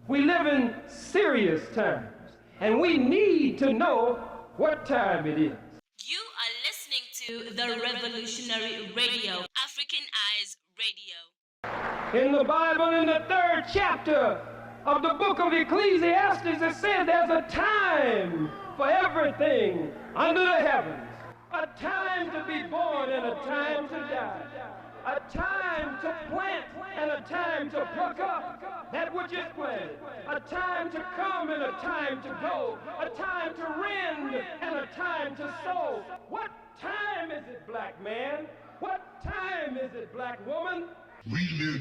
We live in serious times, and we need to know what time it is. You are listening to the Revolutionary Radio, African Eyes Radio. In the Bible, in the 3rd chapter of the book of Ecclesiastes, it says there's a time for everything under the heavens. A time to be born and a time to die. A time to plant and a time to pluck up that which is planted. A time to come and a time to go. A time to rend and a time to sow. What time is it, black man? What time is it, black woman? We live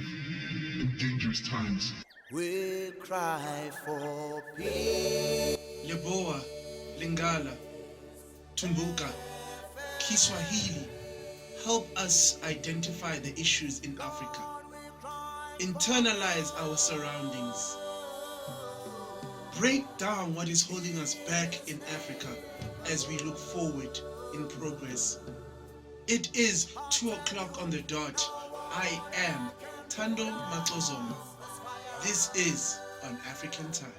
in dangerous times. We cry for peace. Leboa, Lingala, Tumbuka, Kiswahili. Help us identify the issues in Africa. Internalize our surroundings. Break down what is holding us back in Africa as we look forward in progress. It is 2 o'clock on the dot. I am Thando Macozoma. This is On African Time.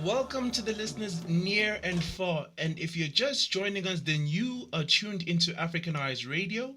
Welcome to the listeners near and far, and if you're just joining us, then you are tuned into African Eyes Radio,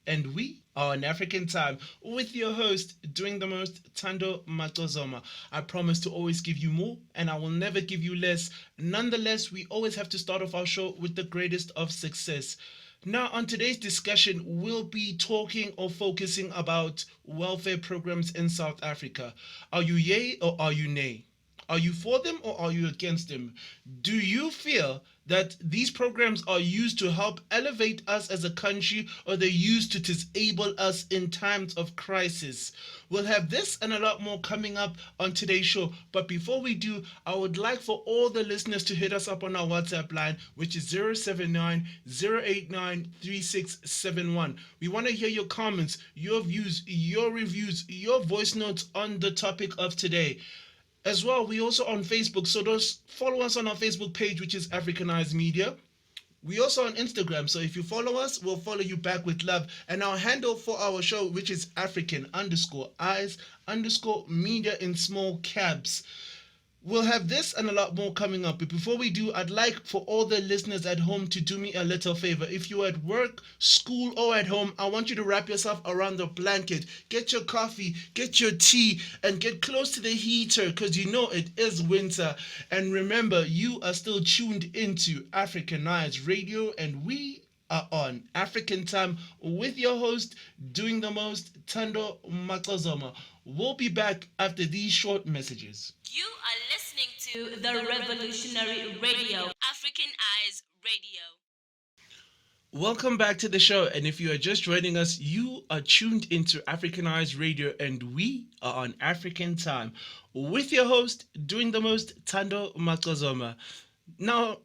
and we are on African Time with your host, doing the most, Thando Macozoma. I promise to always give you more, and I will never give you less. Nonetheless, we always have to start off our show with the greatest of success. Now, on today's discussion, we'll be talking or focusing about welfare programs in South Africa. Are you yay or are you nay? Are you for them or are you against them? Do you feel that these programs are used to help elevate us as a country, or they're used to disable us in times of crisis? We'll have this and a lot more coming up on today's show. But before we do, I would like for all the listeners to hit us up on our WhatsApp line, which is 079-089-3671. We want to hear your comments, your views, your reviews, your voice notes on the topic of today. As well, we also on Facebook, so follow us on our Facebook page, which is African Eyes Media. We also on Instagram, so if you follow us, we'll follow you back with love. And our handle for our show, which is African_Eyes_Media in small caps. We'll have this and a lot more coming up. But before we do, I'd like for all the listeners at home to do me a little favor. If you're at work, school, or at home, I want you to wrap yourself around the blanket. Get your coffee, get your tea, and get close to the heater, because you know it is winter. And remember, you are still tuned into African Eyes Radio, and we are on African Time with your host, doing the most, Thando Macozoma. We'll be back after these short messages. You are listening to the Revolutionary Radio, African Eyes Radio. Welcome back to the show, and if you are just joining us, you are tuned into African Eyes Radio, and we are on African Time with your host, doing the most, Thando Macozoma. Now,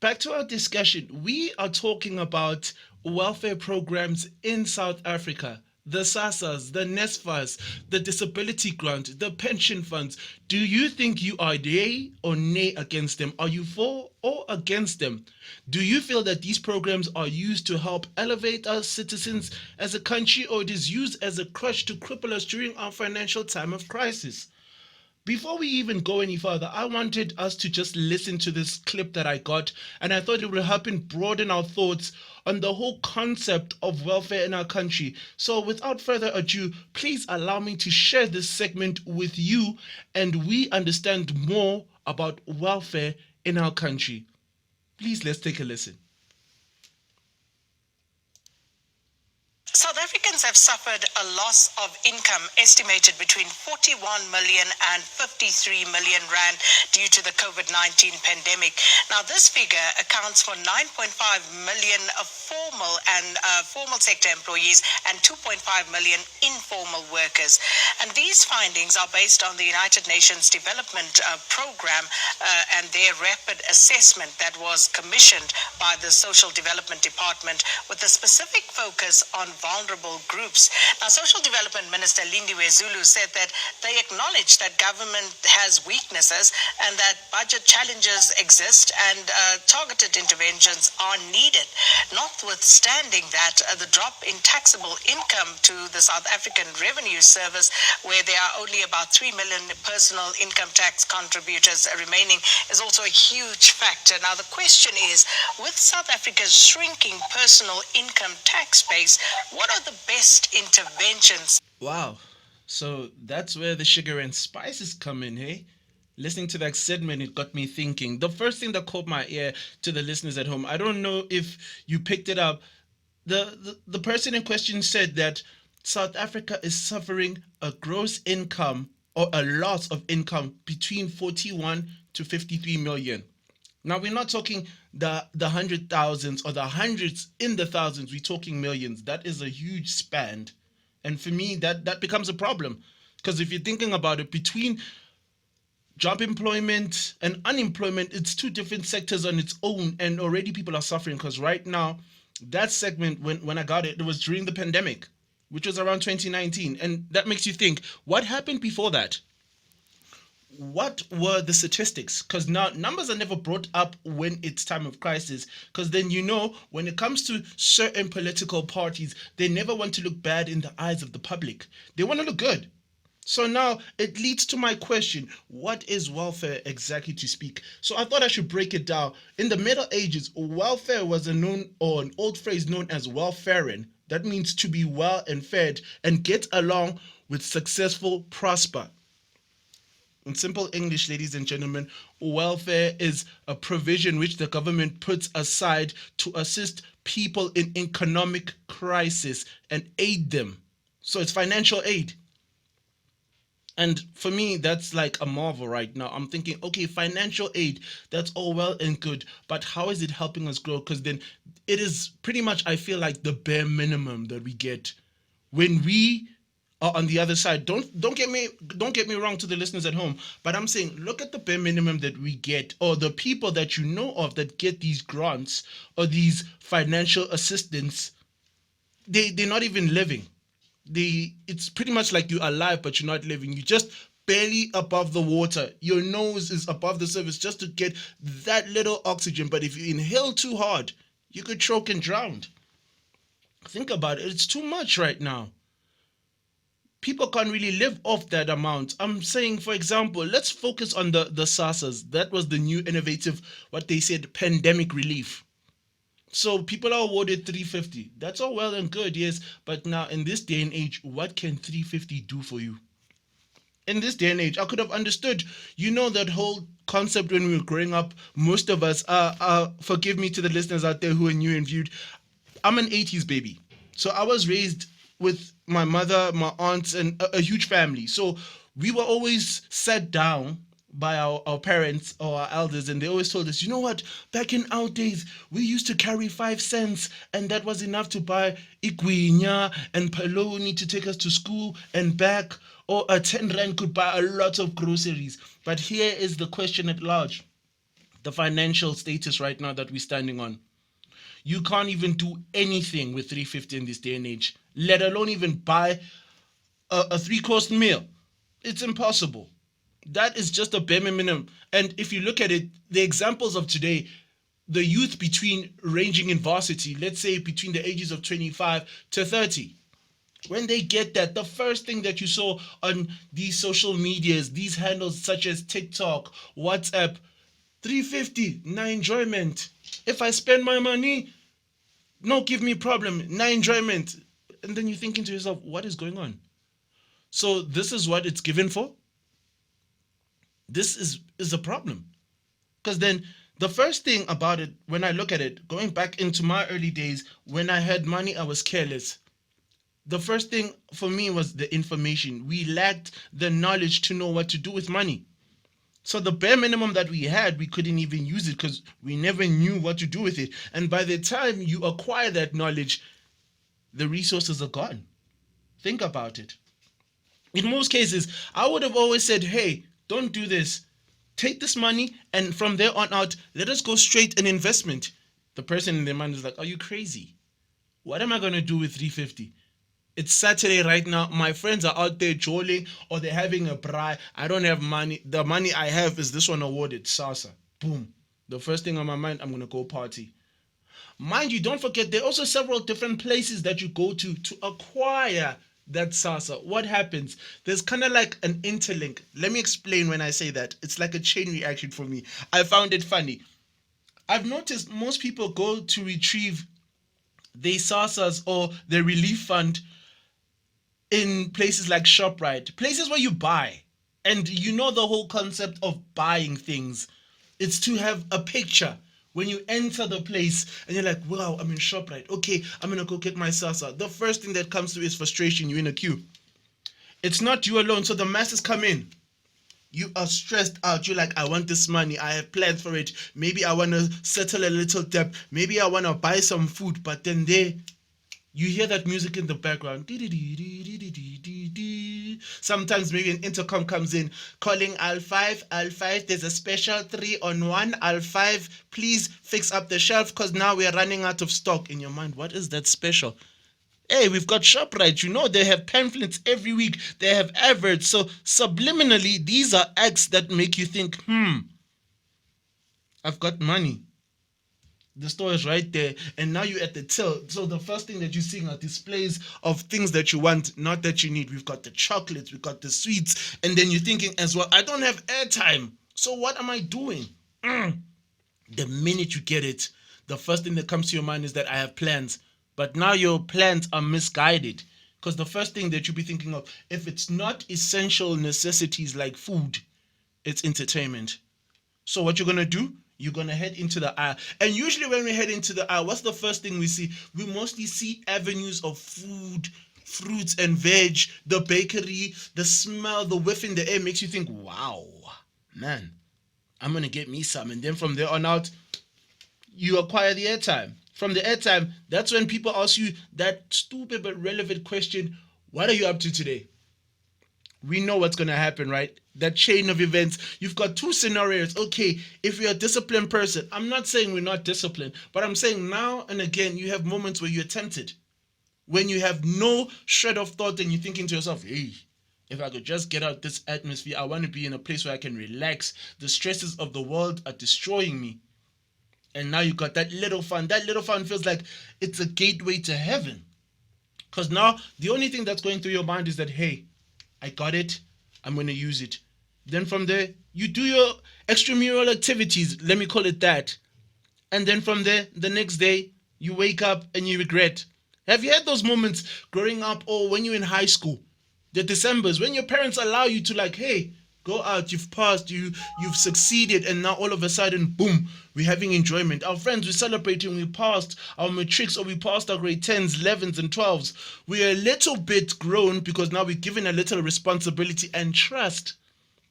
back to our discussion. We are talking about welfare programs in South Africa. The SASAs, the NSFAS, the disability grant, the pension funds. Do you think you are yay or nay against them? Are you for or against them? Do you feel that these programs are used to help elevate us citizens as a country, or it is used as a crutch to cripple us during our financial time of crisis? Before we even go any further, I wanted us to just listen to this clip that I got, and I thought it would help broaden our thoughts on the whole concept of welfare in our country. So without further ado, please allow me to share this segment with you, and we understand more about welfare in our country. Please, let's take a listen. South Africans have suffered a loss of income estimated between 41 million and 53 million rand due to the COVID-19 pandemic. Now, this figure accounts for 9.5 million formal sector employees and 2.5 million informal workers. And these findings are based on the United Nations Development Program and their rapid assessment that was commissioned by the Social Development Department with a specific focus on vulnerable groups. Now, Social Development Minister Lindiwe Zulu said that they acknowledge that government has weaknesses and that budget challenges exist and targeted interventions are needed. Notwithstanding that, the drop in taxable income to the South African Revenue Service, where there are only about 3 million personal income tax contributors remaining, is also a huge factor. Now, the question is, with South Africa's shrinking personal income tax base, what are the best interventions? Wow. So that's where the sugar and spices come in, hey? Listening to that segment, it got me thinking. The first thing that caught my ear, to the listeners at home, I don't know if you picked it up. The person in question said that South Africa is suffering a gross income or a loss of income between 41 to 53 million. Now, we're not talking the hundred thousands or the hundreds in the thousands. We're talking millions. That is a huge span. And for me, that becomes a problem. Because if you're thinking about it, between job employment and unemployment, it's two different sectors on its own. And already people are suffering, because right now, that segment, when I got it, it was during the pandemic, which was around 2019. And that makes you think, what happened before that? What were the statistics? Because now numbers are never brought up when it's time of crisis, because then, when it comes to certain political parties, they never want to look bad in the eyes of the public. They want to look good. So now it leads to my question, what is welfare exactly, to speak? So I thought I should break it down. In the Middle Ages, welfare was an old phrase known as welfaring. That means to be well and fed and get along with successful, prosper. In simple English, ladies and gentlemen, welfare is a provision which the government puts aside to assist people in economic crisis and aid them. So it's financial aid. And for me, that's like a marvel right now. I'm thinking, okay, financial aid, that's all well and good, but how is it helping us grow? Because then it is pretty much, I feel like, the bare minimum that we get when we are on the other side. Don't get me wrong, to the listeners at home, but I'm saying, look at the bare minimum that we get, or the people that you know of that get these grants or these financial assistance. They're not even living. It's pretty much like you're alive, but you're not living. You're just barely above the water. Your nose is above the surface just to get that little oxygen. But if you inhale too hard, you could choke and drown. Think about it. It's too much right now. People can't really live off that amount. I'm saying, for example, let's focus on the SASAs. That was the new innovative, what they said, pandemic relief. So people are awarded 350. That's all well and good, yes. But now in this day and age, what can 350 do for you? In this day and age, I could have understood, that whole concept when we were growing up. Most of us, forgive me to the listeners out there who are new and viewed, I'm an 80s baby. So I was raised with my mother, my aunts, and a huge family. So we were always sat down by our parents or our elders, and they always told us, you know what, back in our days, we used to carry 5 cents, and that was enough to buy igwinya and paloni to take us to school and back, or a 10 rand could buy a lot of groceries. But here is the question at large, the financial status right now that we're standing on. You can't even do anything with 350 in this day and age, let alone even buy a 3-course meal. It's impossible. That is just a bare minimum. And if you look at it, the examples of today, the youth ranging in varsity, let's say between the ages of 25 to 30, when they get that, the first thing that you saw on these social medias, these handles such as TikTok, WhatsApp, 350, na enjoyment. If I spend my money, no give me problem, na enjoyment. And then you're thinking to yourself, what is going on? So this is what it's given for? This is a problem. Because then the first thing about it, when I look at it, going back into my early days, when I had money, I was careless. The first thing for me was the information. We lacked the knowledge to know what to do with money. So the bare minimum that we had, we couldn't even use it because we never knew what to do with it. And by the time you acquire that knowledge, the resources are gone. Think about it. In most cases, I would have always said, hey, don't do this. Take this money, and from there on out, let us go straight in investment. The person in their mind is like, are you crazy? What am I going to do with 350? It's Saturday right now. My friends are out there jolling or they're having a braai. I don't have money. The money I have is this one awarded, Sasa. Boom. The first thing on my mind, I'm going to go party. Mind you, don't forget, there are also several different places that you go to acquire that Sasa. What happens? There's kind of like an interlink. Let me explain when I say that. It's like a chain reaction for me. I found it funny. I've noticed most people go to retrieve their Sasas or their relief fund in places like ShopRite, places where you buy. And you know the whole concept of buying things. It's to have a picture when you enter the place and you're like, wow, I'm in ShopRite. Okay, I'm going to go get my Sasa. The first thing that comes to is frustration. You're in a queue. It's not you alone. So the masses come in. You are stressed out. You're like, I want this money. I have plans for it. Maybe I want to settle a little debt. Maybe I want to buy some food. But then you hear that music in the background. Sometimes maybe an intercom comes in, calling aisle 5, there's a special 3 on 1, aisle 5, please fix up the shelf because now we're running out of stock. In your mind, what is that special? Hey, we've got ShopRite. You know, they have pamphlets every week. They have adverts. So subliminally, these are acts that make you think, I've got money. The store is right there, and now you're at the till. So the first thing that you're seeing are displays of things that you want, not that you need. We've got the chocolates, we've got the sweets, and then you're thinking as well, I don't have airtime. So what am I doing? The minute you get it, the first thing that comes to your mind is that I have plans. But now your plans are misguided. Because the first thing that you'll be thinking of, if it's not essential necessities like food, it's entertainment. So what you're going to do? You're going to head into the aisle. And usually when we head into the aisle, what's the first thing we see? We mostly see avenues of food, fruits and veg, the bakery, the smell, the whiff in the air makes you think, wow, man, I'm going to get me some. And then from there on out, you acquire the airtime. From the airtime, that's when people ask you that stupid but relevant question, what are you up to today? We know what's going to happen, right? That chain of events. You've got two scenarios. Okay, if you're a disciplined person, I'm not saying we're not disciplined, but I'm saying now and again, you have moments where you're tempted. When you have no shred of thought and you're thinking to yourself, hey, if I could just get out this atmosphere, I want to be in a place where I can relax. The stresses of the world are destroying me. And now you got that little fun. That little fun feels like it's a gateway to heaven. Because now the only thing that's going through your mind is that, hey, I got it, I'm going to use it. Then from there, you do your extramural activities, let me call it that. And then from there, the next day, you wake up and you regret. Have you had those moments growing up or when you're in high school? The Decembers, when your parents allow you to like, hey, go out, you've passed, you've succeeded, and now all of a sudden, boom, we're having enjoyment. Our friends, we're celebrating, we passed our matrics or we passed our grade 10s, 11s, and 12s. We're a little bit grown because now we're given a little responsibility and trust.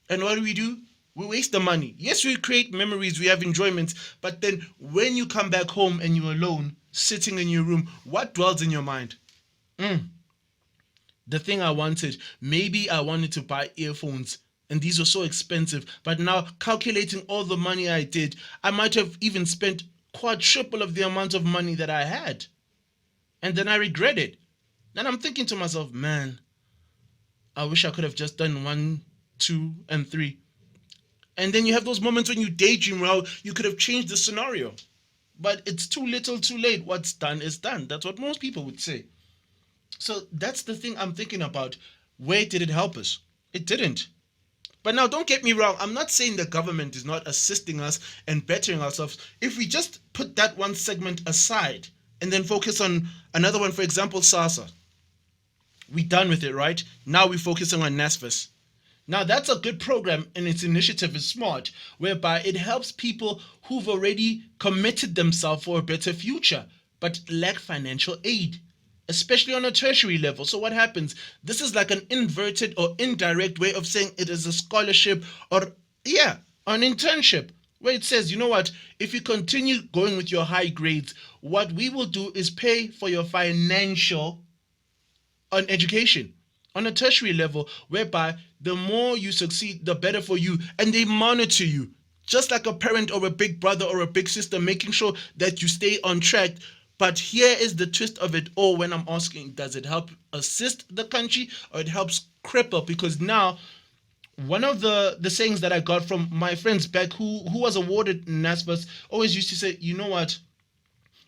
And what do? We waste the money. Yes, we create memories, we have enjoyments, but then when you come back home and you're alone, sitting in your room, what dwells in your mind? The thing I wanted, maybe I wanted to buy earphones, and these were so expensive. But now, calculating all the money I did, I might have even spent quadruple of the amount of money that I had. And then I regret it. Then I'm thinking to myself, man, I wish I could have just done 1, 2, and 3. And then you have those moments when you daydream how you could have changed the scenario. But it's too little, too late. What's done is done. That's what most people would say. So that's the thing I'm thinking about. Where did it help us? It didn't. But now, don't get me wrong. I'm not saying the government is not assisting us and bettering ourselves. If we just put that one segment aside and then focus on another one, for example, SASA. We're done with it, right? Now we're focusing on NSFAS. Now, that's a good program and its initiative is smart, whereby it helps people who've already committed themselves for a better future, but lack financial aid, especially on a tertiary level. So what happens? This is like an inverted or indirect way of saying it is a scholarship or, an internship, where it says, you know what, if you continue going with your high grades, what we will do is pay for your financial on education on a tertiary level, whereby the more you succeed, the better for you. And they monitor you, just like a parent or a big brother or a big sister, making sure that you stay on track. But here is the twist of it all when I'm asking, does it help assist the country or it helps cripple? Because now, one of the sayings that I got from my friends back who was awarded NSFAS always used to say, you know what?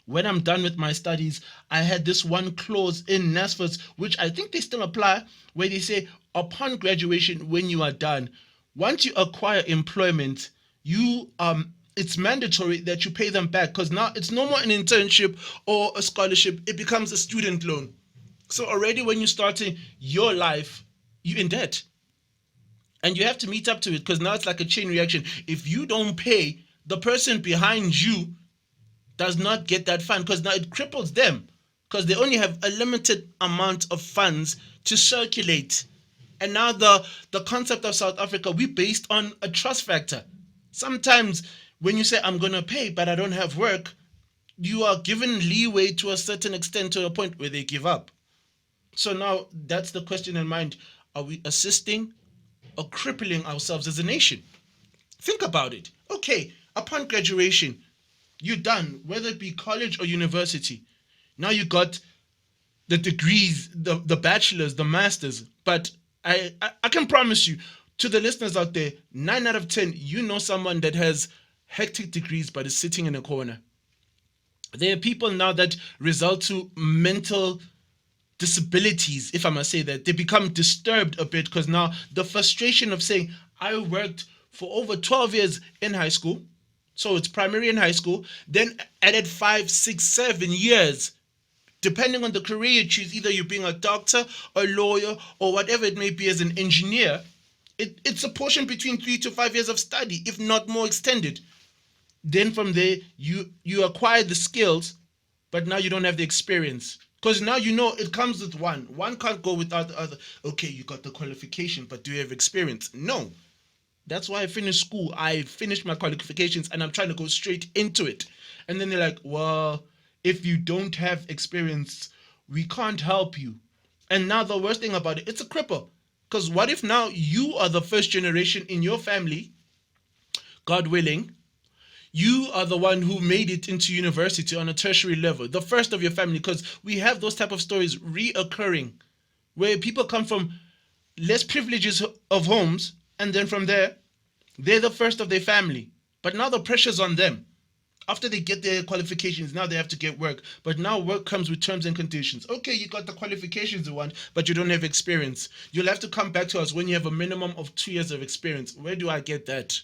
When I'm done with my studies, I had this one clause in NSFAS, which I think they still apply, where they say, upon graduation, when you are done, once you acquire employment, it's mandatory that you pay them back, because now it's no more an internship or a scholarship, it becomes a student loan. So already when you're starting your life, you're in debt. And you have to meet up to it, because now it's like a chain reaction. If you don't pay, the person behind you does not get that fund, because now it cripples them, because they only have a limited amount of funds to circulate. And now the concept of South Africa, we based on a trust factor. Sometimes when you say, I'm going to pay, but I don't have work, you are given leeway to a certain extent, to a point where they give up. So now that's the question in mind. Are we assisting or crippling ourselves as a nation? Think about it. Okay, upon graduation, you're done, whether it be college or university. Now you got the degrees, the bachelors, the masters. But I can promise you, to the listeners out there, 9 out of 10, you know someone that has hectic degrees but is sitting in a corner. There are people now that result to mental disabilities, if I must say that. They become disturbed a bit, because now the frustration of saying, I worked for over 12 years in high school, so it's primary in high school, then added 5, 6, 7 years, depending on the career you choose, either you're being a doctor, a lawyer, or whatever it may be as an engineer, it's a portion between 3 to 5 years of study, if not more extended. Then from there, you acquire the skills, but now you don't have the experience. Because now you know it comes with one. One can't go without the other. Okay, you got the qualification, but do you have experience? No. That's why I finished school. I finished my qualifications and I'm trying to go straight into it. And then they're like, well, if you don't have experience, we can't help you. And now the worst thing about it, it's a cripple. Because what if now you are the first generation in your family, God willing, you are the one who made it into university on a tertiary level, the first of your family, because we have those type of stories reoccurring where people come from less privileges of homes, and then from there, they're the first of their family. But now the pressure's on them. After they get their qualifications, now they have to get work. But now work comes with terms and conditions. Okay, you got the qualifications you want, but you don't have experience. You'll have to come back to us when you have a minimum of 2 years of experience. Where do I get that?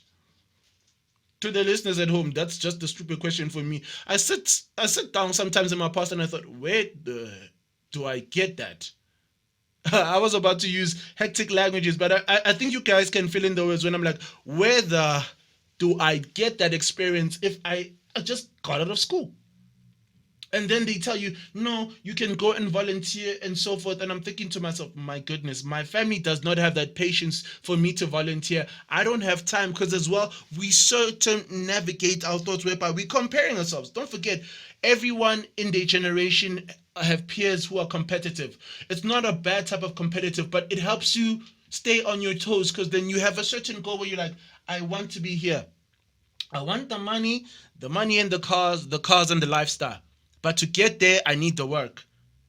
To the listeners at home, that's just a stupid question for me. I sit down sometimes in my past and I thought, where do I get that? I was about to use hectic languages, but I think you guys can fill in the words when I'm like, where do I get that experience if I just got out of school? And then they tell you, no, you can go and volunteer and so forth. And I'm thinking to myself, my goodness, my family does not have that patience for me to volunteer. I don't have time, because as well, we navigate our thoughts whereby we're comparing ourselves. Don't forget, everyone in their generation have peers who are competitive. It's not a bad type of competitive, but it helps you stay on your toes, because then you have a certain goal where you're like, I want to be here. I want the money and the cars and the lifestyle. But to get there, I need the work.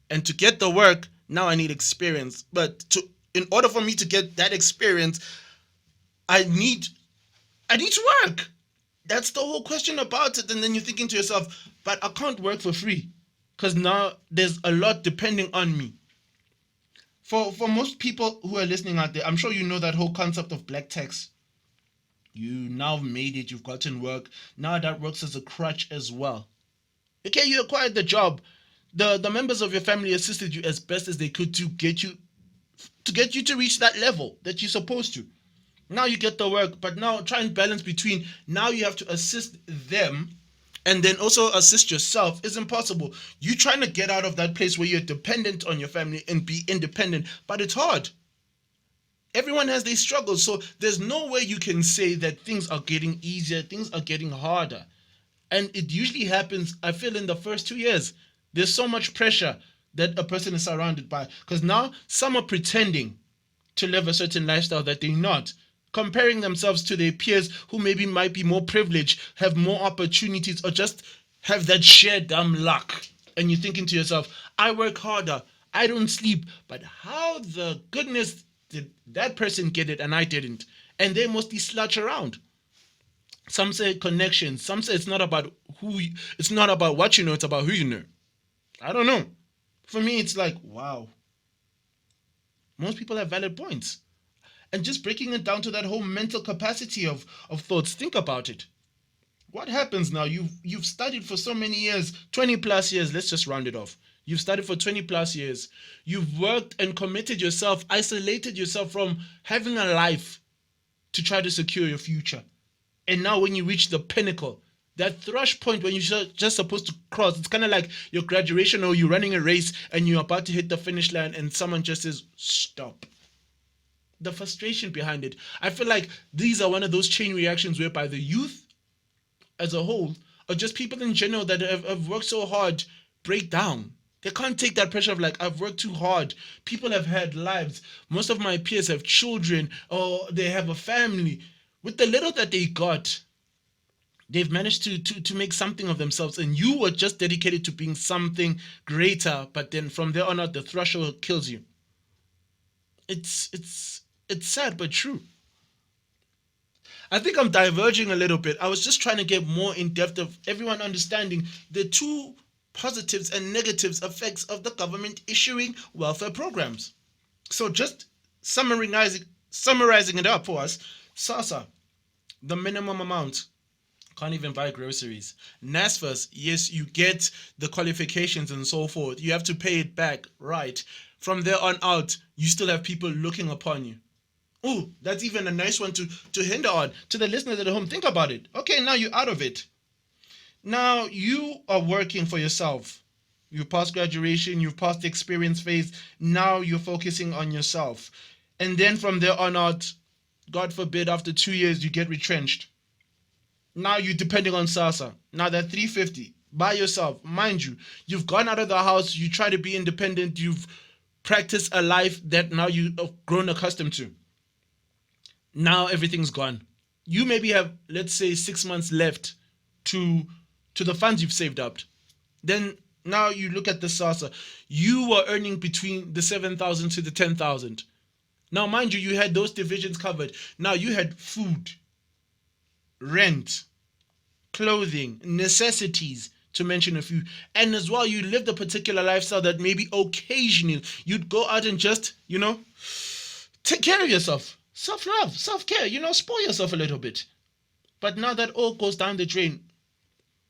And to get the work, now I need experience. But in order for me to get that experience, I need to work. That's the whole question about it. And then you're thinking to yourself, but I can't work for free, because now there's a lot depending on me. For most people who are listening out there, I'm sure you know that whole concept of black tax. You now made it, you've gotten work. Now that works as a crutch as well. Okay, you acquired the job. The members of your family assisted you as best as they could to get you to reach that level that you're supposed to. Now you get the work, but now try and balance between, now you have to assist them and then also assist yourself is impossible. You're trying to get out of that place where you're dependent on your family and be independent, but it's hard. Everyone has their struggles, so there's no way you can say that things are getting easier, things are getting harder. And it usually happens, I feel, in the first 2 years. There's so much pressure that a person is surrounded by. Because now some are pretending to live a certain lifestyle that they're not. Comparing themselves to their peers who maybe might be more privileged, have more opportunities, or just have that sheer dumb luck. and you're thinking to yourself, I work harder, I don't sleep, but how the goodness did that person get it and I didn't? And they mostly slouch around. Some say connections. Some say it's not about it's not about what you know, it's about who you know. I don't know. For me, it's like, wow. Most people have valid points. And just breaking it down to that whole mental capacity of thoughts, think about it. What happens now? You've studied for so many years, 20 plus years, let's just round it off. You've studied for 20 plus years. You've worked and committed yourself, isolated yourself from having a life to try to secure your future. And now when you reach the pinnacle, that thrush point when you're just supposed to cross, it's kind of like your graduation or you're running a race and you're about to hit the finish line and someone just says, stop. The frustration behind it. I feel like these are one of those chain reactions whereby the youth as a whole, or just people in general that have worked so hard, break down. They can't take that pressure of like, I've worked too hard. People have had lives. Most of my peers have children or they have a family. With the little that they got, they've managed to make something of themselves. And you were just dedicated to being something greater. But then from there on out, the threshold kills you. It's sad, but true. I think I'm diverging a little bit. I was just trying to get more in depth of everyone understanding the two positives and negatives effects of the government issuing welfare programs. So just summarizing it up for us, SASSA, the minimum amount, can't even buy groceries. NSFAS, yes, you get the qualifications and so forth. You have to pay it back, right? From there on out, you still have people looking upon you. Oh, that's even a nice one to hinder on. To the listeners at home, think about it. Okay, now you're out of it. Now you are working for yourself. You've passed graduation, you've passed the experience phase. Now you're focusing on yourself. And then from there on out, God forbid, after 2 years, you get retrenched. Now you're depending on SASSA. Now that 350 by yourself, mind you, you've gone out of the house, you try to be independent, you've practiced a life that now you've grown accustomed to. Now everything's gone. You maybe have, let's say, 6 months left to the funds you've saved up. Then now you look at the SASSA. You were earning between the 7,000 to the 10,000. Now, mind you, you had those divisions covered. Now you had food, rent, clothing, necessities, to mention a few. And as well, you lived a particular lifestyle that maybe occasionally you'd go out and just, take care of yourself. Self-love, self-care, spoil yourself a little bit. But now that all goes down the drain,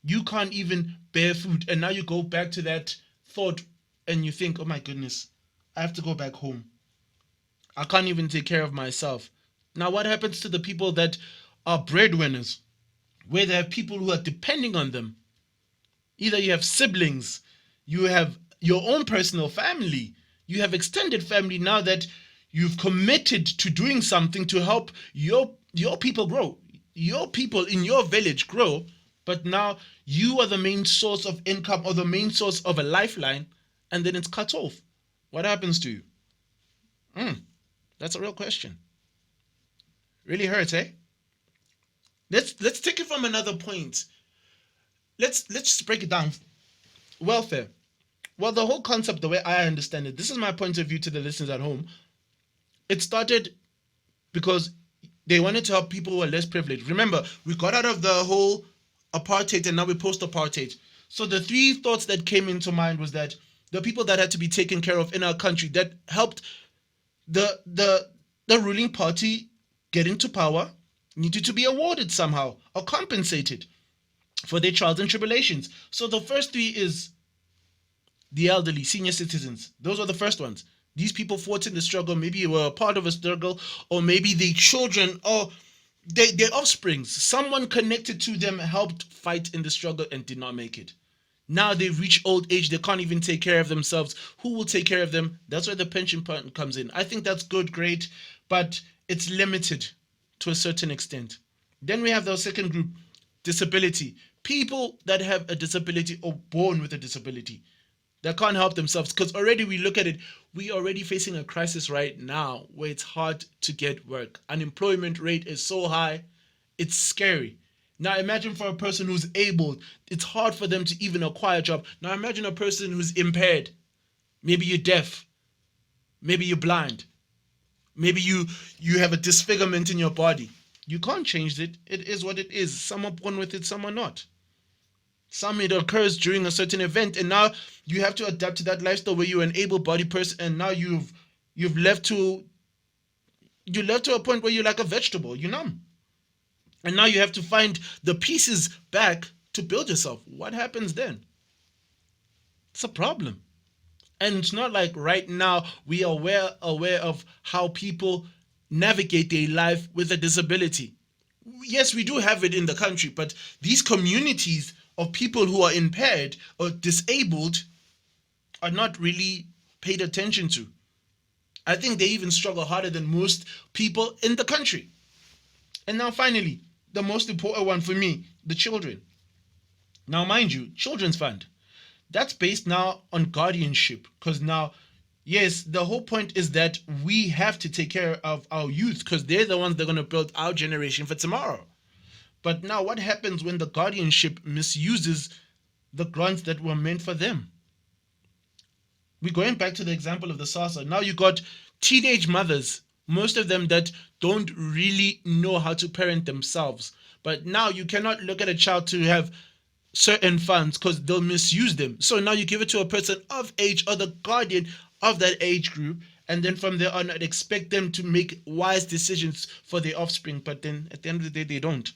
you can't even bear food. And now you go back to that thought and you think, oh my goodness, I have to go back home. I can't even take care of myself. Now what happens to the people that are breadwinners, where they have people who are depending on them? Either you have siblings, you have your own personal family, you have extended family now that you've committed to doing something to help your people grow, your people in your village grow, but now you are the main source of income or the main source of a lifeline, and then it's cut off. What happens to you? That's a real question. Really hurts, eh? Let's take it from another point. Let's just break it down. Welfare. Well, the whole concept, the way I understand it, this is my point of view to the listeners at home. It started because they wanted to help people who are less privileged. Remember, we got out of the whole apartheid and now we post-apartheid. So the three thoughts that came into mind was that the people that had to be taken care of in our country that helped the ruling party get into power needed to be awarded somehow or compensated for their trials and tribulations. So the first three is the elderly, senior citizens. Those are the first ones. These people fought in the struggle, maybe were a part of a struggle, or maybe their children or their offsprings, someone connected to them helped fight in the struggle and did not make it. Now they've reached old age, they can't even take care of themselves. Who will take care of them? That's where the pension part comes in. I think that's good, great, but it's limited to a certain extent. Then we have the second group, disability. People that have a disability or born with a disability that can't help themselves, because already we look at it, we already facing a crisis right now where it's hard to get work. Unemployment rate is so high, it's scary. Now imagine for a person who's able, it's hard for them to even acquire a job. Now imagine a person who's impaired. Maybe you're deaf. Maybe you're blind. Maybe you have a disfigurement in your body. You can't change it. It is what it is. Some are born with it, some are not. Some it occurs during a certain event, and now you have to adapt to that lifestyle where you're an able-bodied person, and now you've left to a point where you're like a vegetable. You're numb. And now you have to find the pieces back to build yourself. What happens then? It's a problem. And it's not like right now we are aware of how people navigate their life with a disability. Yes, we do have it in the country, but these communities of people who are impaired or disabled are not really paid attention to. I think they even struggle harder than most people in the country. And now finally, the most important one for me, the children. Now mind you, Children's Fund. That's based now on guardianship, because now, yes, the whole point is that we have to take care of our youth because they're the ones that are going to build our generation for tomorrow. But now what happens when the guardianship misuses the grants that were meant for them? We're going back to the example of the SASA. Now you got teenage mothers, most of them that don't really know how to parent themselves. But now you cannot look at a child to have certain funds because they'll misuse them. So now you give it to a person of age or the guardian of that age group, and then from there on, I'd expect them to make wise decisions for their offspring. But then at the end of the day, they don't.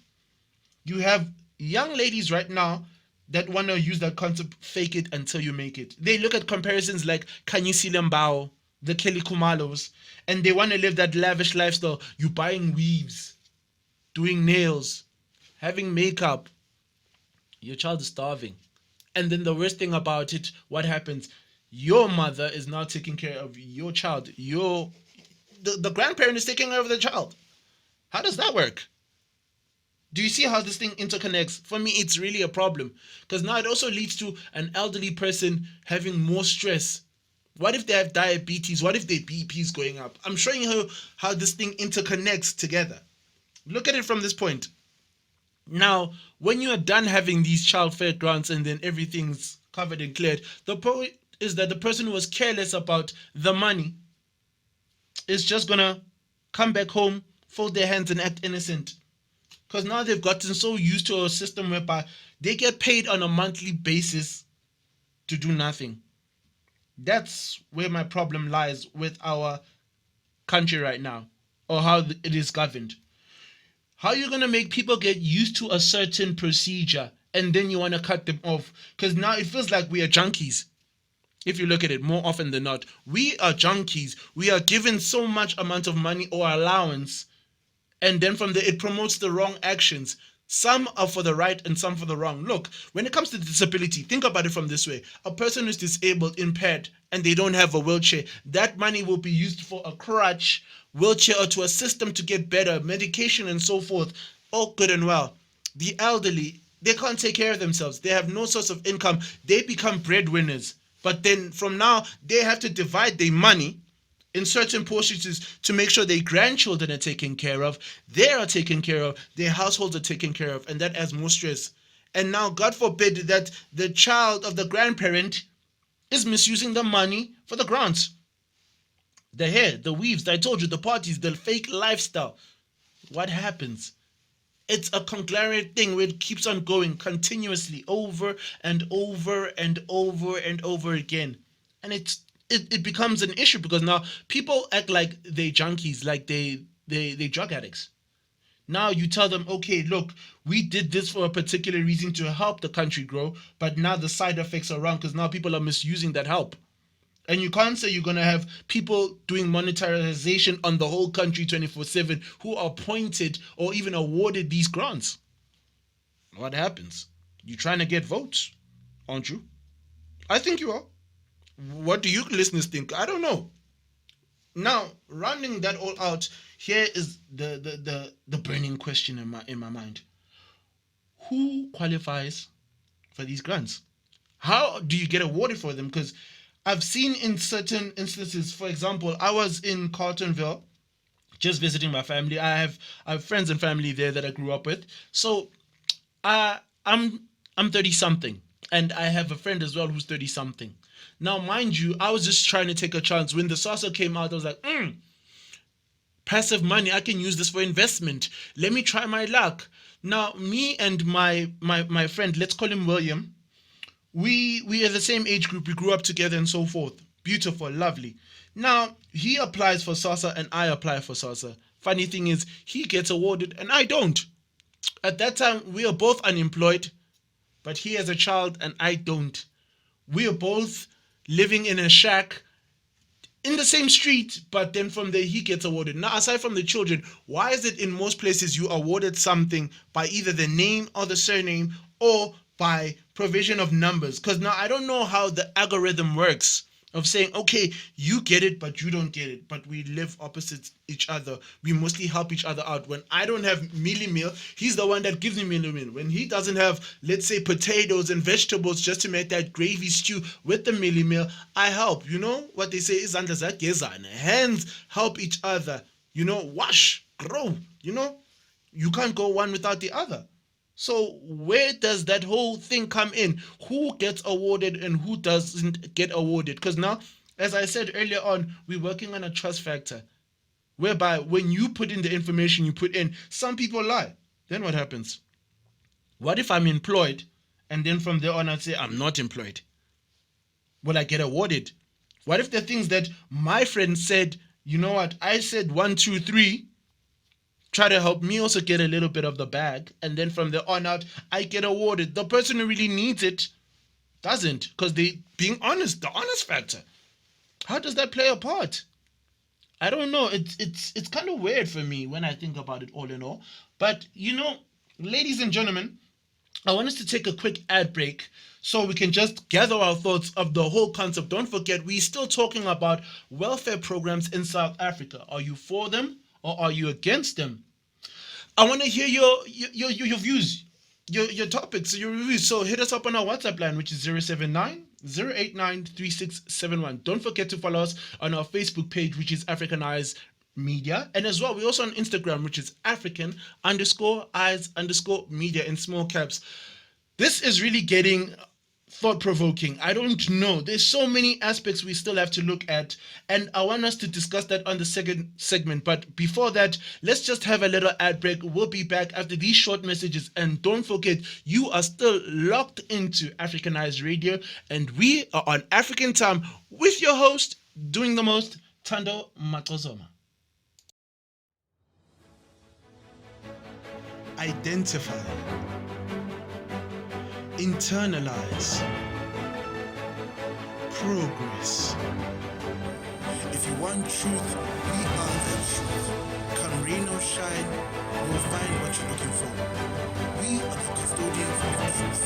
You have young ladies right now that want to use that concept, fake it until you make it. They look at comparisons like Kanyisi Lembao, the Kelly Kumalos, and they want to live that lavish lifestyle. You buying weaves, doing nails, having makeup. Your child is starving. And then the worst thing about it, what happens? Your mother is now taking care of your child. The grandparent is taking care of the child. How does that work? Do you see how this thing interconnects? For me, it's really a problem because now it also leads to an elderly person having more stress. What if they have diabetes? What if their BP is going up? I'm showing you how this thing interconnects together. Look at it from this point. Now, when you are done having these child fair grants and then everything's covered and cleared, the point is that the person who was careless about the money is just going to come back home, fold their hands and act innocent. Because now they've gotten so used to a system whereby they get paid on a monthly basis to do nothing. That's where my problem lies with our country right now, or how it is governed. How are you going to make people get used to a certain procedure and then you want to cut them off? Because now it feels like we are junkies. If you look at it more often than not, we are junkies. We are given so much amount of money or allowance, and then from there it promotes the wrong actions. Some are for the right and some for the wrong. Look, when it comes to disability, think about it from this way. A person who's disabled, impaired, and they don't have a wheelchair, that money will be used for a crutch, wheelchair, or to assist them to get better, medication and so forth. All good and well. The elderly, they can't take care of themselves. They have no source of income. They become breadwinners. But then from now, they have to divide their money in certain portions to make sure their grandchildren are taken care of, they are taken care of, their households are taken care of, and that adds more stress. And now, God forbid that the child of the grandparent is misusing the money for the grants. The hair, the weaves, I told you, the parties, the fake lifestyle. What happens? It's a conglomerate thing where it keeps on going continuously over and over and over and over again. And it becomes an issue because now people act like they junkies, like they drug addicts. Now you tell them, okay, look, we did this for a particular reason to help the country grow, but now the side effects are wrong because now people are misusing that help. And you can't say you're going to have people doing monetization on the whole country 24/7 who are appointed or even awarded these grants. What happens? You're trying to get votes, aren't you? I think you are. What do you listeners think? I don't know. Now, rounding that all out, here is the burning question in my mind. Who qualifies for these grants? How do you get awarded for them? Because I've seen in certain instances, for example, I was in Carltonville just visiting my family. I have friends and family there that I grew up with. So I'm 30 something, and I have a friend as well who's 30 something. Now, mind you, I was just trying to take a chance. When the SASA came out, I was like, passive money, I can use this for investment. Let me try my luck. Now, me and my friend, let's call him William, we are the same age group. We grew up together and so forth. Beautiful, lovely. Now, he applies for SASA and I apply for SASA. Funny thing is, he gets awarded and I don't. At that time, we are both unemployed, but he has a child and I don't. We are both living in a shack in the same street, but then from there he gets awarded. Now, aside from the children, why is it in most places you awarded something by either the name or the surname or by provision of numbers? Because now I don't know how the algorithm works of saying, okay, you get it, but you don't get it. But we live opposite each other. We mostly help each other out. When I don't have mealie meal, he's the one that gives me mealie meal. When he doesn't have, let's say, potatoes and vegetables just to make that gravy stew with the mealie meal, I help. You know what they say is hands help each other. You know, wash, grow. You know, you can't go one without the other. So where does that whole thing come in? Who gets awarded and who doesn't get awarded? Because now, as I said earlier on, we're working on a trust factor, whereby when you put in the information you put in, some people lie. Then what happens? What if I'm employed and then from there on I'd say I'm not employed? Will I get awarded? What if the things that my friend said, you know what, I said 1, 2, 3, try to help me also get a little bit of the bag, and then from there on out I get awarded. The person who really needs it doesn't, because they being honest, the honest factor. How does that play a part? I don't know. It's kind of weird for me when I think about it all in all. But you know, ladies and gentlemen, I want us to take a quick ad break so we can just gather our thoughts of the whole concept. Don't forget, we're still talking about welfare programs in South Africa. Are you for them or are you against them? I want to hear your views, your topics, your reviews. So hit us up on our WhatsApp line, which is 079 089 3671. Don't forget to follow us on our Facebook page, which is African Eyes Media. And as well, we're also on Instagram, which is African_Eyes_Media in small caps. This is really getting thought-provoking. I don't know. There's so many aspects we still have to look at, and I want us to discuss that on the second segment. But before that, let's just have a little ad break. We'll be back after these short messages. And don't forget, you are still locked into African Eyes Radio, and we are on African time with your host, doing the most, Thando Macozoma. Identify. Internalize. Progress. If you want truth, we are the truth. Come rain or shine, you will find what you're looking for. We are the custodians of truth.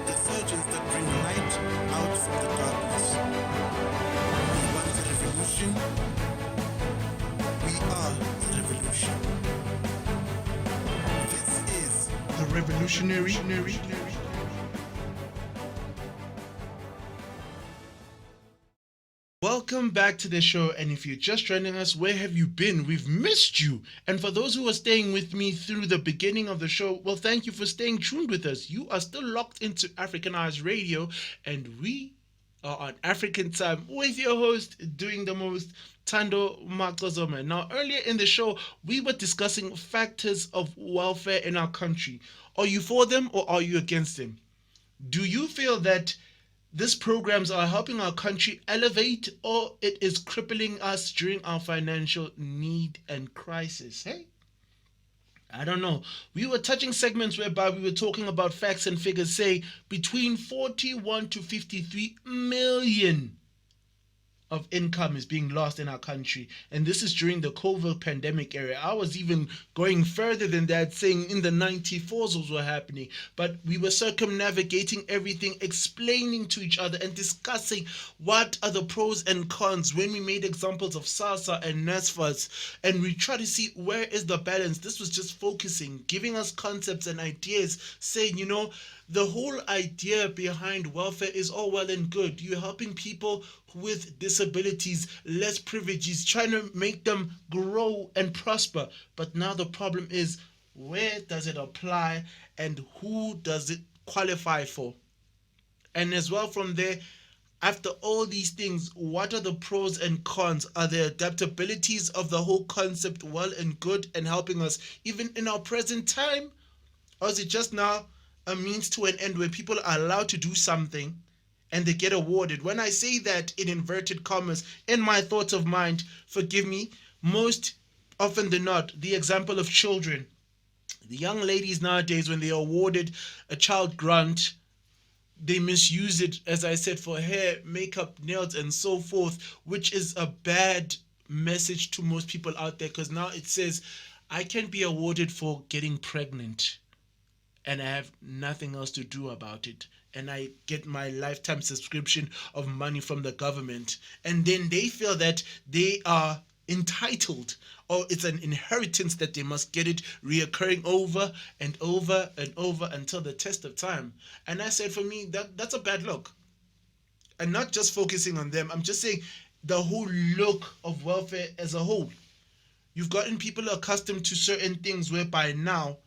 The surgeons that bring light out from the darkness. You want the revolution? We are the revolution. This is The revolutionary. Welcome back to the show, and if you're just joining us, where have you been? We've missed you. And for those who are staying with me through the beginning of the show, well, thank you for staying tuned with us. You are still locked into African Eyes Radio, and we are on African time with your host, doing the most, Thando Macozoma. Now, earlier in the show, we were discussing factors of welfare in our country. Are you for them or are you against them? Do you feel that these programs are helping our country elevate, or it is crippling us during our financial need and crisis? Hey? I don't know. We were touching segments whereby we were talking about facts and figures, say between 41 to 53 million of income is being lost in our country. And this is during the COVID pandemic era. I was even going further than that, saying in the 94s were happening. But we were circumnavigating everything, explaining to each other and discussing what are the pros and cons when we made examples of SASA and NSFAS. And we try to see where is the balance. This was just focusing, giving us concepts and ideas, saying, you know, the whole idea behind welfare is all well and good. You're helping people with disabilities, less privileges, trying to make them grow and prosper. But now the problem is, where does it apply, and who does it qualify for? And as well from there, after all these things, what are the pros and cons? Are the adaptabilities of the whole concept well and good and helping us even in our present time? Or is it just now a means to an end where people are allowed to do something and they get awarded? When I say that in inverted commas, in my thoughts of mind, forgive me, most often than not, the example of children. The young ladies nowadays, when they are awarded a child grant, they misuse it, as I said, for hair, makeup, nails, and so forth, which is a bad message to most people out there, because now it says, I can be awarded for getting pregnant and I have nothing else to do about it. And I get my lifetime subscription of money from the government. And then they feel that they are entitled, or it's an inheritance that they must get it reoccurring over and over and over until the test of time. And I said, for me, that's a bad look. And not just focusing on them, I'm just saying the whole look of welfare as a whole. You've gotten people accustomed to certain things whereby now,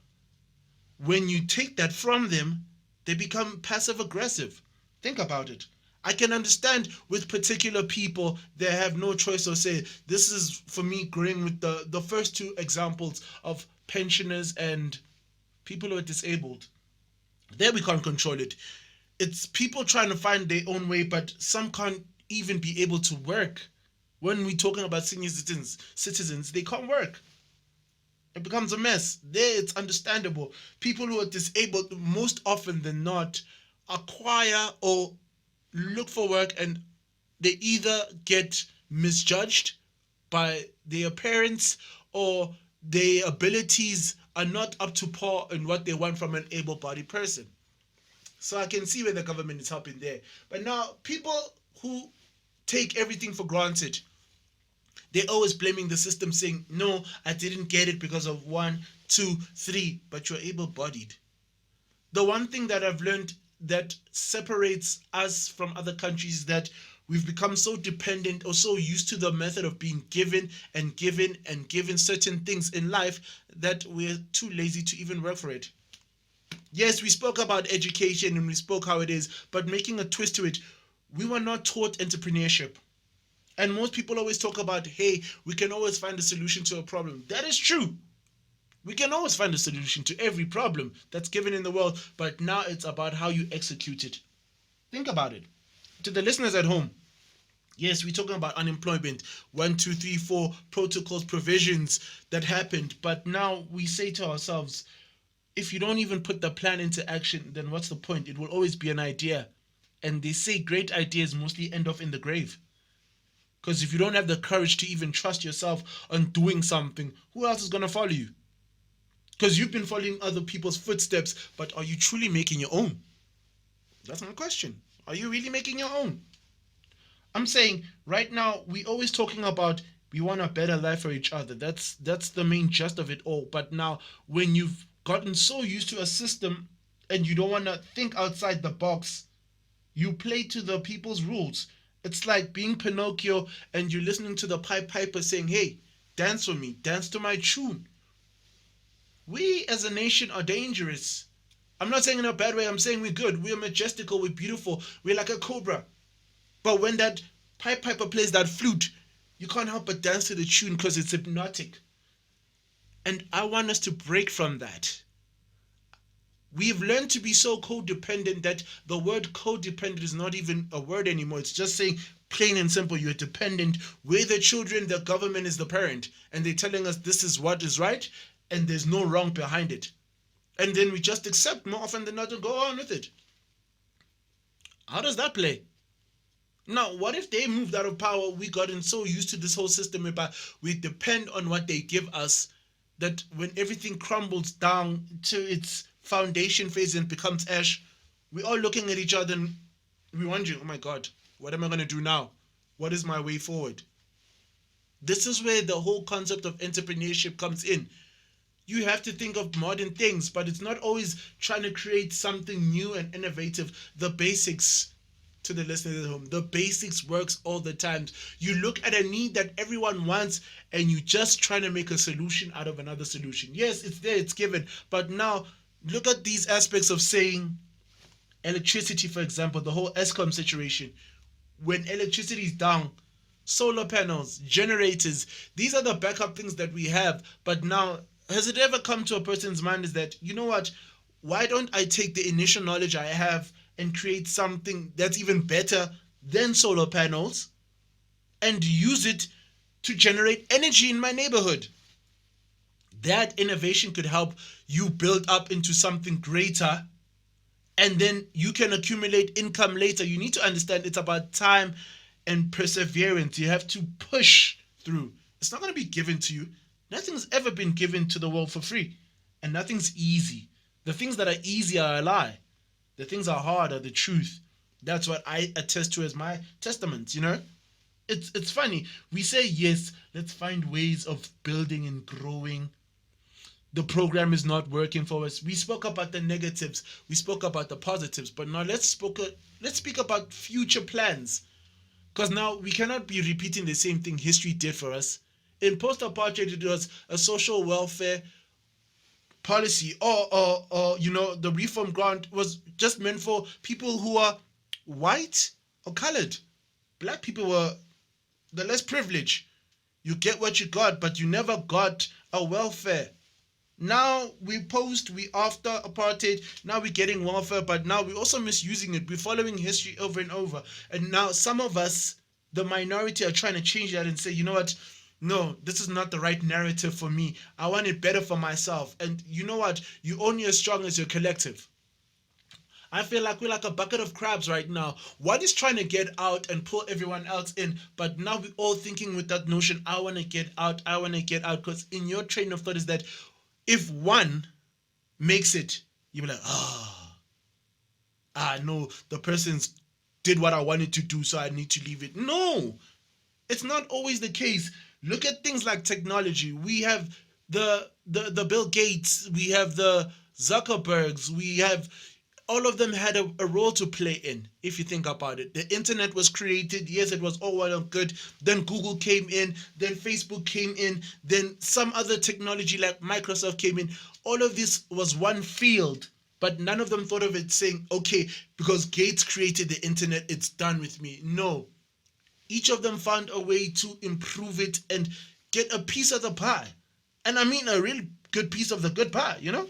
when you take that from them, they become passive aggressive. Think about it. I can understand with particular people, they have no choice or say. This is, for me, agreeing with the first two examples of pensioners and people who are disabled. There we can't control it. It's people trying to find their own way, but some can't even be able to work. When we're talking about senior citizens, they can't work. It becomes a mess. There, it's understandable. People who are disabled, most often than not, acquire or look for work, and they either get misjudged by their parents or their abilities are not up to par in what they want from an able-bodied person. So I can see where the government is helping there. But now, people who take everything for granted, they're always blaming the system, saying, no, I didn't get it because of 1, 2, 3, but you're able-bodied. The one thing that I've learned that separates us from other countries is that we've become so dependent or so used to the method of being given and given and given certain things in life that we're too lazy to even work for it. Yes, we spoke about education and we spoke how it is, but making a twist to it, we were not taught entrepreneurship. And most people always talk about, hey, we can always find a solution to a problem. That is true. We can always find a solution to every problem that's given in the world, but now it's about how you execute it. Think about it. To the listeners at home, yes, we're talking about unemployment, 1, 2, 3, 4 protocols, provisions that happened, but now we say to ourselves, if you don't even put the plan into action, then what's the point? It will always be an idea. And they say great ideas mostly end off in the grave. Because if you don't have the courage to even trust yourself on doing something, who else is going to follow you? Because you've been following other people's footsteps, but are you truly making your own? That's my question. Are you really making your own? I'm saying right now, we're always talking about we want a better life for each other. That's the main gist of it all. But now, when you've gotten so used to a system and you don't want to think outside the box, you play to the people's rules. It's like being Pinocchio and you're listening to the Piper saying, hey, dance for me, dance to my tune. We as a nation are dangerous. I'm not saying in a bad way, I'm saying we're good. We're majestical, we're beautiful, we're like a cobra. But when that Piper plays that flute, you can't help but dance to the tune because it's hypnotic. And I want us to break from that. We've learned to be so codependent that the word codependent is not even a word anymore. It's just saying plain and simple, you're dependent. We're the children, the government is the parent. And they're telling us this is what is right and there's no wrong behind it. And then we just accept more often than not and go on with it. How does that play? Now, what if they moved out of power? We gotten so used to this whole system whereby we depend on what they give us that when everything crumbles down to its foundation phase and becomes ash, we're all looking at each other and we're wondering, oh my God, what am I going to do now? What is my way forward? This is where the whole concept of entrepreneurship comes in. You have to think of modern things, but it's not always trying to create something new and innovative. The basics, to the listeners at home. The basics works all the time. You look at a need that everyone wants and you just trying to make a solution out of another solution. Yes, it's there, it's given. But now look at these aspects of saying electricity, for example, the whole ESCOM situation. When electricity is down, solar panels, generators, these are the backup things that we have. But now, has it ever come to a person's mind is that, you know what, why don't I take the initial knowledge I have and create something that's even better than solar panels and use it to generate energy in my neighborhood? That innovation could help you build up into something greater, and then you can accumulate income later. You need to understand it's about time and perseverance. You have to push through. It's not going to be given to you. Nothing's ever been given to the world for free, and nothing's easy. The things that are easy are a lie. The things that are hard are the truth. That's what I attest to as my testament, you know? It's funny. We say, yes, let's find ways of building and growing. The program is not working for us. We spoke about the negatives. We spoke about the positives. But now let's speak about future plans. Because now we cannot be repeating the same thing history did for us. In post-apartheid, it was a social welfare policy, or you know, the reform grant was just meant for people who are white or colored. Black people were the less privileged. You get what you got, but you never got a welfare. Now we after apartheid, now we're getting welfare, but now we're also misusing it. We're following history over and over. And now some of us, the minority, are trying to change that and say, you know what? No, this is not the right narrative for me. I want it better for myself. And you know what? You're only as strong as your collective. I feel like we're like a bucket of crabs right now. One is trying to get out and pull everyone else in, but now we're all thinking with that notion, I want to get out, because in your train of thought is that if one makes it, you'll be like, no, the person's did what I wanted to do, so I need to leave it. No, it's not always the case. Look at things like technology. We have the Bill Gates, we have the Zuckerbergs, we have all of them had a role to play in, if you think about it. The internet was created. Yes, it was all well and good. Then Google came in. Then Facebook came in. Then some other technology like Microsoft came in. All of this was one field, but none of them thought of it saying, okay, because Gates created the internet, it's done with me. No. Each of them found a way to improve it and get a piece of the pie. And I mean a real good piece of the good pie, you know?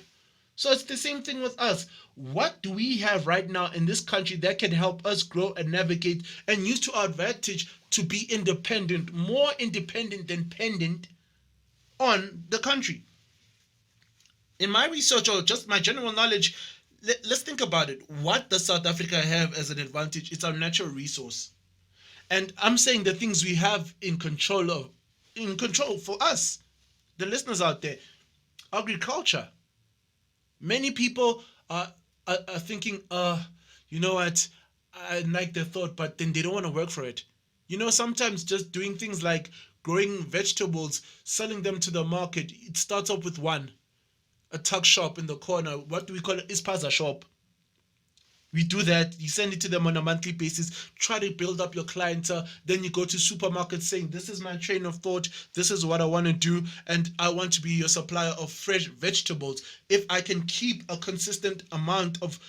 So it's the same thing with us. What do we have right now in this country that can help us grow and navigate and use to our advantage to be independent, more independent than dependent on the country? In my research or just my general knowledge, let's think about it. What does South Africa have as an advantage? It's our natural resource. And I'm saying the things we have in control for us, the listeners out there, agriculture. Many people are thinking, you know what, I like the thought, but then they don't want to work for it. You know, sometimes just doing things like growing vegetables, selling them to the market, it starts off with a tuck shop in the corner. What do we call it? Ispaza shop. We do that. You send it to them on a monthly basis. Try to build up your clientele. Then you go to supermarkets saying, this is my train of thought. This is what I want to do. And I want to be your supplier of fresh vegetables. If I can keep a consistent amount of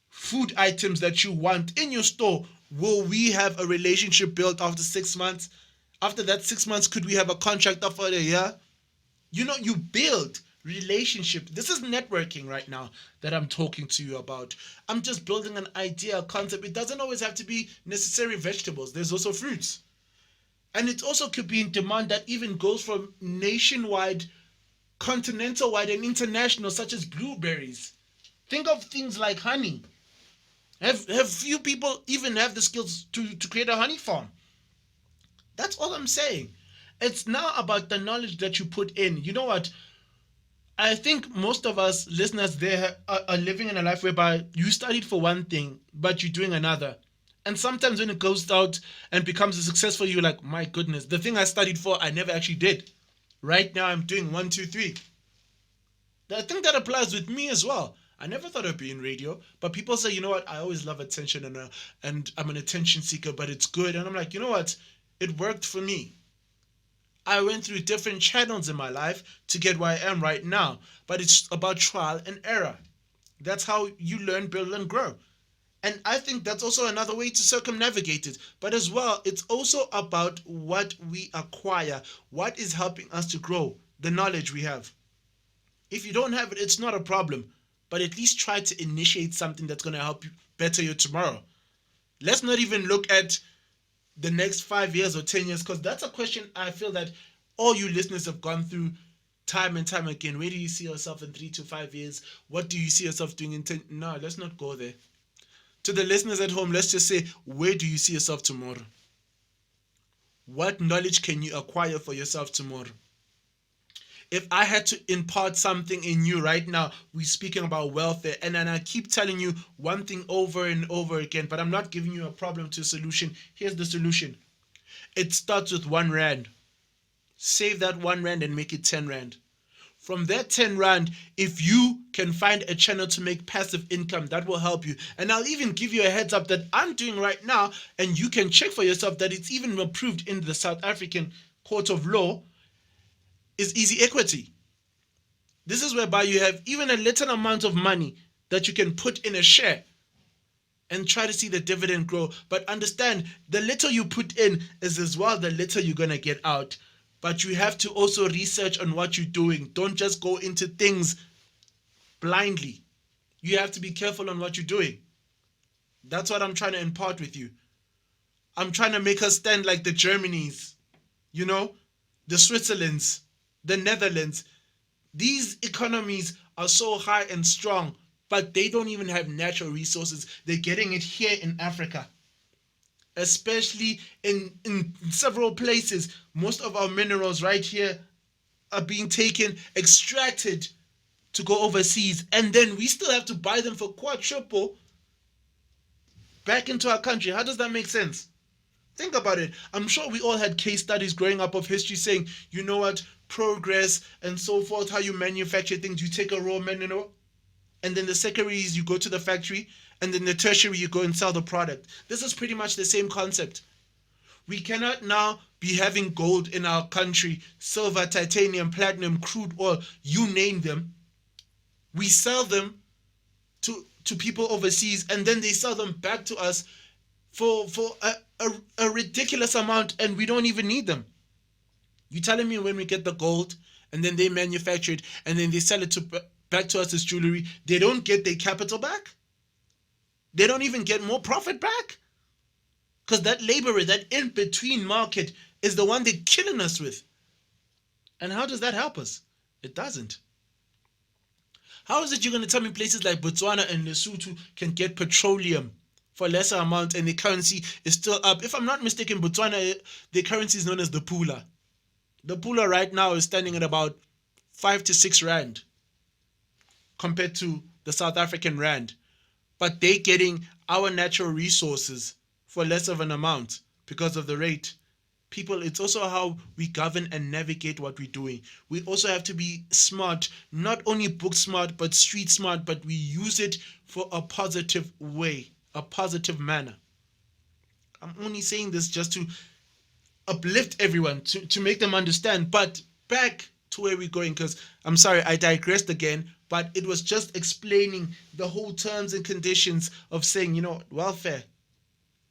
food items that you want in your store, will we have a relationship built after 6 months? After that 6 months, could we have a contract for a year? You know, you build relationship. This is networking right now that I'm talking to you about. I'm just building an idea, a concept. It doesn't always have to be necessary vegetables. There's also fruits. And it also could be in demand that even goes from nationwide, continental-wide, and international, such as blueberries. Think of things like honey. Have few people even have the skills to create a honey farm? That's all I'm saying. It's now about the knowledge that you put in. You know what? I think most of us listeners there are living in a life whereby you studied for one thing, but you're doing another. And sometimes when it goes out and becomes a success for you, you're like, my goodness, the thing I studied for, I never actually did. Right now, I'm doing 1, 2, 3. I think that applies with me as well. I never thought I'd be in radio, but people say, you know what, I always love attention and I'm an attention seeker, but it's good. And I'm like, you know what, it worked for me. I went through different channels in my life to get where I am right now, but it's about trial and error. That's how you learn, build, and grow. And I think that's also another way to circumnavigate it. But as well, it's also about what we acquire, what is helping us to grow, the knowledge we have. If you don't have it, it's not a problem. But at least try to initiate something that's going to help you better your tomorrow. Let's not even look at the next 5 years or 10 years, because that's a question I feel that all you listeners have gone through time and time again. Where do you see yourself in 3 to 5 years? What do you see yourself doing in 10? No, let's not go there. To the listeners at home, let's just say, where do you see yourself tomorrow? What knowledge can you acquire for yourself tomorrow? If I had to impart something in you right now, we're speaking about welfare, and then I keep telling you one thing over and over again, but I'm not giving you a problem to a solution. Here's the solution. It starts with 1 rand. Save that 1 rand and make it 10 rand. From that 10 rand, if you can find a channel to make passive income, that will help you. And I'll even give you a heads up that I'm doing right now, and you can check for yourself that it's even approved in the South African Court of Law, is easy equity. This is whereby you have even a little amount of money that you can put in a share and try to see the dividend grow. But understand, the little you put in is as well the little you're going to get out. But you have to also research on what you're doing. Don't just go into things blindly. You have to be careful on what you're doing. That's what I'm trying to impart with you. I'm trying to make us stand like the Germanys, you know, the Switzerlands, the Netherlands. These economies are so high and strong, but they don't even have natural resources. They're getting it here in Africa. Especially in several places, most of our minerals right here are being taken, extracted to go overseas, and then we still have to buy them for quadruple back into our country. How does that make sense? Think about it. I'm sure we all had case studies growing up of history saying, you know what, progress and so forth, how you manufacture things. You take a raw mineral, and then the secondary is you go to the factory, and then the tertiary you go and sell the product. This is pretty much the same concept. We cannot now be having gold in our country, silver, titanium, platinum, crude oil, you name them. We sell them to people overseas, and then they sell them back to us for a ridiculous amount, and we don't even need them. You telling me when we get the gold and then they manufacture it and then they sell it back to us as jewelry, they don't get their capital back? They don't even get more profit back? Because that laborer, that in-between market is the one they're killing us with. And how does that help us? It doesn't. How is it you're going to tell me places like Botswana and Lesotho can get petroleum for a lesser amount and the currency is still up? If I'm not mistaken, Botswana, the currency is known as the pula. The pula right now is standing at about 5 to 6 rand compared to the South African rand. But they're getting our natural resources for less of an amount because of the rate. People, it's also how we govern and navigate what we're doing. We also have to be smart, not only book smart, but street smart, but we use it for a positive way, a positive manner. I'm only saying this just to uplift everyone, to make them understand. But back to where we're going, because I'm sorry, I digressed again, but it was just explaining the whole terms and conditions of saying, you know, welfare.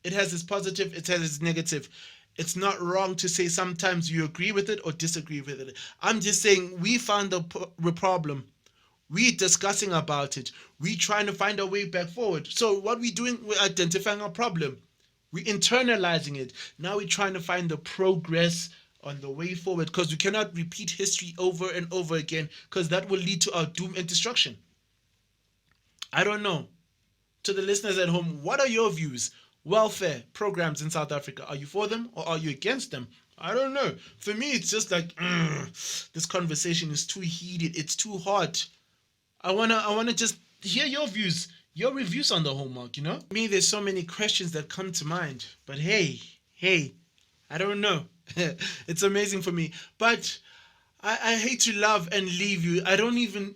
It has its positive, it has its negative. It's not wrong to say sometimes you agree with it or disagree with it. I'm just saying we found the problem. We're discussing about it. We're trying to find a way back forward. So what we're doing, we're identifying a problem. We're internalizing it. Now we're trying to find the progress on the way forward, because we cannot repeat history over and over again, because that will lead to our doom and destruction. I don't know. To the listeners at home, what are your views? Welfare programs in South Africa, are you for them or are you against them? I don't know. For me, it's just like, this conversation is too heated. It's too hot. I wanna just hear your views, your reviews on the homework, you know? For me, there's so many questions that come to mind. But hey, I don't know. It's amazing for me. But I hate to love and leave you. I didn't even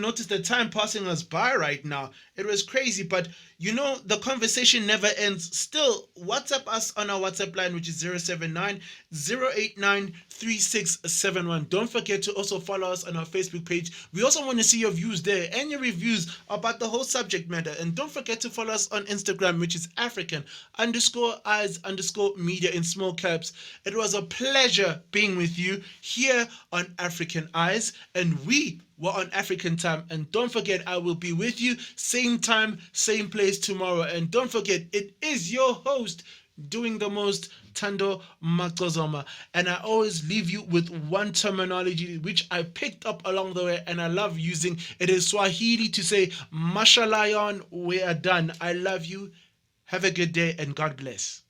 notice the time passing us by right now. It was crazy, but the conversation never ends. Still, WhatsApp us on our WhatsApp line, which is 079 089 3671. Don't forget to also follow us on our Facebook page. We also want to see your views there and your reviews about the whole subject matter. And don't forget to follow us on Instagram, which is African_eyes_media in small caps. It was a pleasure being with you here on African Eyes, and we were on African time. And don't forget, I will be with you same time, same place tomorrow. And don't forget, it is your host doing the most, Thando Macozoma. And I always leave you with one terminology which I picked up along the way and I love using. It is Swahili to say, Mashalayon, we are done. I love you. Have a good day and God bless.